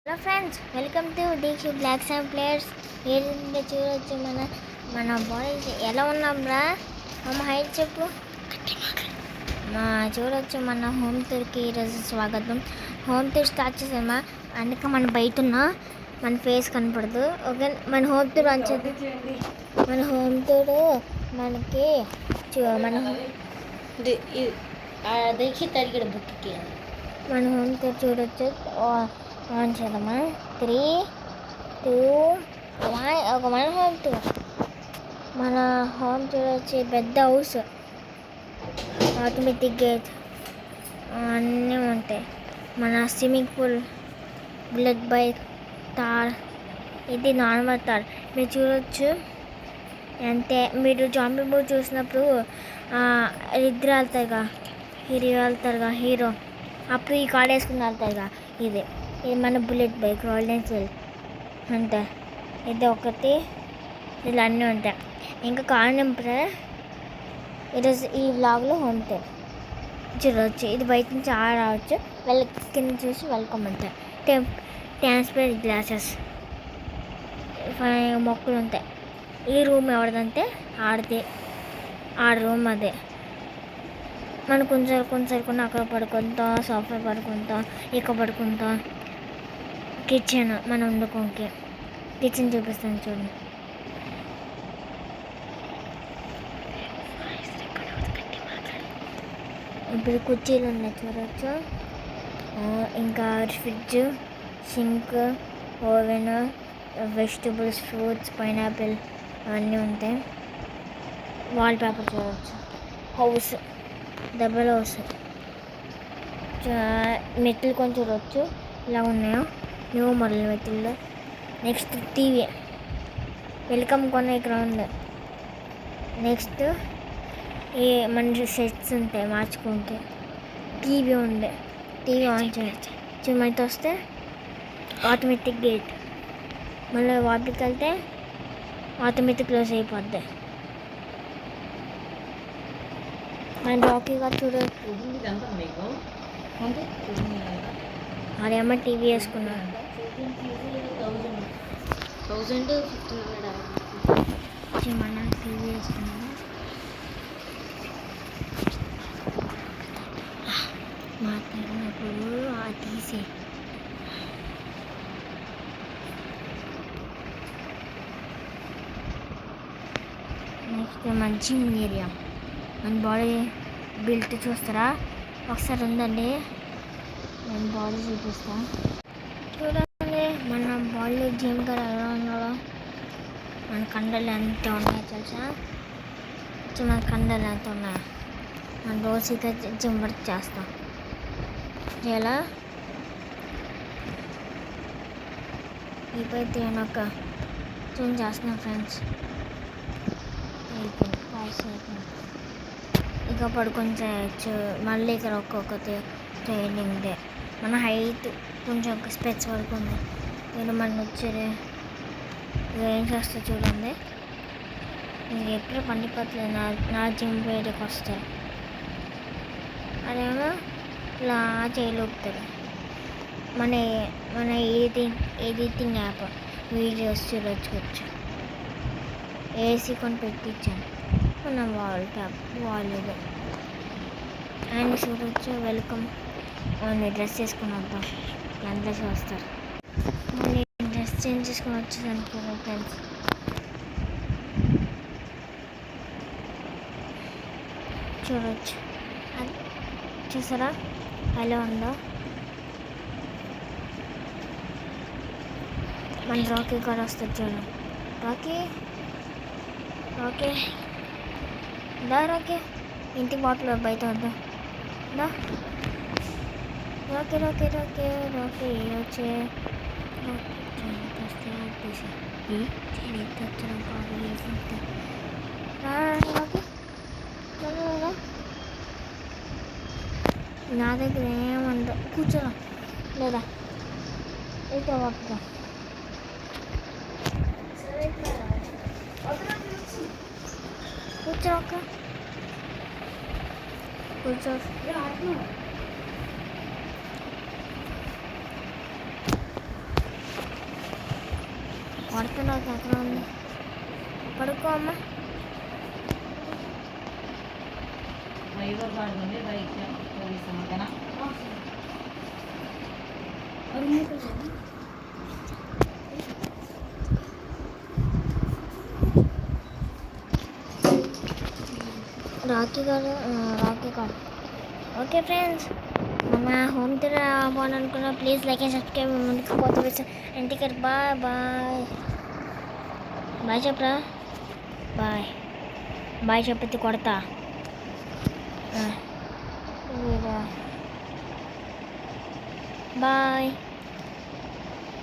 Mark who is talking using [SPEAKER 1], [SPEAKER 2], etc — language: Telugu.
[SPEAKER 1] Hello friends, welcome to DQ blocks and players. ఏంటంటే చూడవచ్చు మన బాడీ ఎలా ఉన్నాంరా. అమ్మ హైట్ చెప్పు. చూడవచ్చు మన హోమ్ టూర్కి ఈరోజు స్వాగతం. హోమ్ టూర్ స్టార్ట్ చేసామా, అందుకే మనం బయట ఉన్నా, మన ఫేస్ కనపడదు. ఓకే, మన హోమ్ టూర్ అంచేది. మన హోమ్ టూర్ మనకి देखिए तरीके बुक की మన హోమ్ టూర్ చూడొచ్చు. ఆన్ చేద్దామా. 3, 2, 1. ఒక మన హోమ్ టూర్. మన హోమ్ టూర్ వచ్చి పెద్ద హౌస్, ఆటోమేటిక్ గేట్ అన్నీ ఉంటాయి. మన స్విమ్మింగ్ పూల్, బుల్లెట్ బైక్, తార్, ఇది నార్మల్ తార్. మీరు చూడొచ్చు. అంటే మీరు జాంబీ మూవీ చూసినప్పుడు ఇద్దరు వెళ్తారుగా, హీరో అప్పుడు ఈ కార్ వేసుకుని వెళ్తారుగా, ఇది మన బుల్లెట్ బైక్, రాయల్ ఎన్ఫీల్డ్ అంతే. ఇది ఒకటి, ఇలా అన్నీ ఉంటాయి. ఇంకా కార్ నింపే ఈరోజు ఈ వ్లాగ్లో హోమ్ టూర్ చూడవచ్చు. ఇది బయట నుంచి రావచ్చు, కింద చూసి వెల్కమ్ అంటారు. ట్రాన్స్పరెంట్ గ్లాసెస్, మొక్కలు ఉంటాయి. ఈ రూమ్ ఎవరిదంటే ఆడ రూమ్ అదే. మనం కొంచెం అక్కడ పడుకుంటాం, సోఫా పడుకుంటాం, ఇక్కడ పడుకుంటాం. కిచెన్ మనం వండుకోకి, కిచెన్ చూపిస్తాను చూడండి. ఇప్పుడు కుర్చీలు ఉన్నాయి చూడవచ్చు. ఇంకా fridge, sink, oven, vegetables, fruits, pineapple అవన్నీ ఉంటాయి. వాల్ పేపర్ చూడవచ్చు. హౌస్, డబల్ హౌస్, మెట్లు కొంచెం చూడవచ్చు ఇలా ఉన్నాయో, న్యూ మోడల్ మెట్లు. నెక్స్ట్ టీవీ, వెల్కమ్ కొన్న గ్రౌండ్. నెక్స్ట్ ఈ మన సెట్స్ ఉంటాయి మార్చుకుంటే. టీవీ ఉంది, టీవీ ఆన్ చేయొచ్చు. చిన్నతో వస్తే ఆటోమేటిక్ గేట్, మళ్ళీ వాటికి వెళ్తే ఆటోమేటిక్ క్లోజ్ అయిపోద్ది. మన రాకీ గారు చూడవచ్చు. అదేమో టీవీ వేసుకున్నాను. మన టీవీ వేసుకున్నాను. మాట్లాడినప్పుడు తీసే నెక్స్ట్ మంచి ఏరియా. మన బాడీ బిల్ట్ చూస్తారా ఒకసారి ఉందండి. మన బాడీ చూపిస్తా చూడండి. మన బాడీ జిమ్ గారు ఎలా ఉన్నారో, మన కండలు ఎంత ఉన్నాయో తెలుసా. మన కండలు ఎంత ఉన్నాయో. మన రోజు ఇక జిమ్ వర్క్ చేస్తాం. ఇలా ఇప్పుడైతే నేను ఒక జిమ్ చేస్తున్నాను ఫ్రెండ్స్. అయిపోయింది, పాస్ అయిపోయింది. ఇక పడుకొని చేయొచ్చు. మళ్ళీ ఇక్కడ ఒక్కొక్కటి ట్రైనింగ్ డే. మన హైట్ కొంచెం ఒక స్పెట్స్ వరకు ఉంది. నేను మన వచ్చేది ఏం చేస్తా చూడండి. నేను ఎప్పుడు పండిపోతలేదు. నా జిమ్ వేడికి వస్తారు. అదేమో ఇలా చేయలేపుతారు. మన మన ఎడిటింగ్ యాప్ వీడియోస్ చూడొచ్చు. ఏసీ కొని పెట్టించాను. మన వాల్ ఇది ఆయన చూడవచ్చు. వెల్కమ్. డ్రెస్ చేసుకుని వద్దాం, అందరూ వస్తారు. మళ్ళీ డ్రెస్ చేంజ్ చేసుకుని వచ్చేసాను ఫ్రెండ్స్. చూడవచ్చు, చూసారా ఎలా ఉందో. మన రాకీ కూడా వస్తుంది చూడండి. రాకీ దా, రాకీ ఇంటి బాటిల్ బయట వద్దా. రాకీ వచ్చే నా దగ్గర ఏమంట కూర్చోరా లేదా అయితే వద్దా. కూర్చో అక్క, కూర్చో. కొడుతున్నావు అక్కడ ఉంది. పడుకో అమ్మ. రాఖీ గారు ఓకే ఫ్రెండ్స్, మన హోమ్ థియేటర్ అవ్వాలనుకున్న ప్లీజ్ లైక్ అండ్ సబ్స్క్రైబ్. ముందుకు పోతే ఇంటికి బాయ్ బాయ్ బాయ్ చెప్పరా. బాయ్ చెప్పి కొడతా. బాయ్.